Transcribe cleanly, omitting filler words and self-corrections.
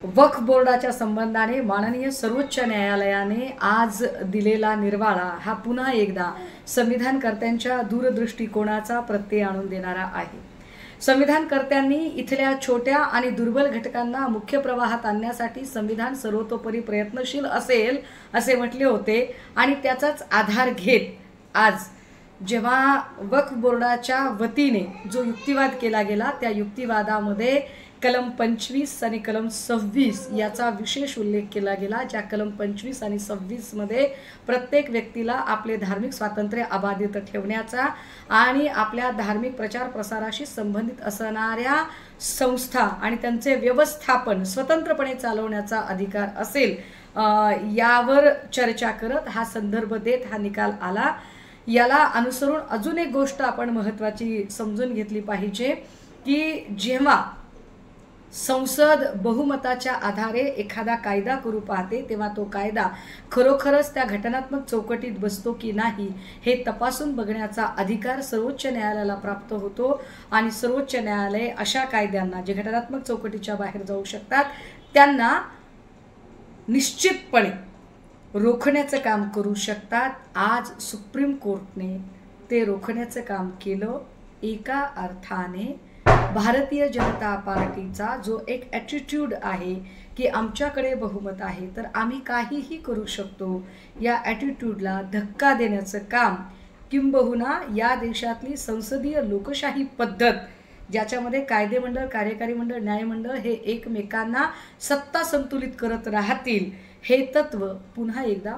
वक्फ बोर्डाच्या संबंधाने माननीय सर्वोच्च न्यायालयाने आज दिलेला निर्वाळा हा पुन्हा एकदा संविधानकर्त्यांच्या दूरदृष्टिकोनाचा प्रत्यय आणून देणारा आहे। संविधानकर्त्यांनी इथल्या छोट्या आणि दुर्बल घटकांना मुख्य प्रवाहात आणण्यासाठी संविधान सर्वतोपरी प्रयत्नशील असेल असे म्हटले होते आणि त्याचाच आधार घेत आज जेव्हा वक्फ बोर्डाच्या वतीने जो युक्तिवाद केला गेला त्या युक्तिवादामध्ये कलम 25 आणि कलम 26 याचा विशेष उल्लेख केला गेला। ज्या कलम 25 आणि 26 मध्ये प्रत्येक व्यक्तीला आपले धार्मिक स्वातंत्र्य अबाधित ठेवण्याचा आणि आपल्या धार्मिक प्रचार प्रसाराशी संबंधित असणाऱ्या संस्था आणि त्यांचे व्यवस्थापन स्वतंत्रपणे चालवण्याचा अधिकार असेल, यावर चर्चा करत हा संदर्भ देत हा निकाल आला। याला अनुसरून अजून एक गोष्ट आपण महत्त्वाची समजून घेतली पाहिजे की जेव्हा संसद बहुमताच्या आधारे एखादा कायदा करू पाहते तेव्हा तो कायदा खरोखरच त्या घटनात्मक चौकटीत बसतो की नाही हे तपासून बघण्याचा अधिकार सर्वोच्च न्यायालयाला प्राप्त होतो आणि सर्वोच्च न्यायालय अशा कायद्यांना जे घटनात्मक चौकटीच्या बाहेर जाऊ शकतात त्यांना निश्चितपणे रोखण्याचं काम करू शकतात। आज सुप्रीम कोर्टने ते रोखण्याचं काम केलं। एका अर्थाने भारतीय जनता पार्टीचा जो एक ॲटिट्यूड आहे की आमच्याकडे बहुमत आहे तर आम्ही काहीही करू शकतो, या ॲटिट्यूडला धक्का देण्याचं काम किंबहुना या देशातली संसदीय लोकशाही पद्धत ज्याच्यामध्ये कायदेमंडळ, कार्यकारी मंडळ, न्यायमंडळ हे एकमेकांना सत्ता संतुलित करत राहतील हे तत्व पुन्हा एकदा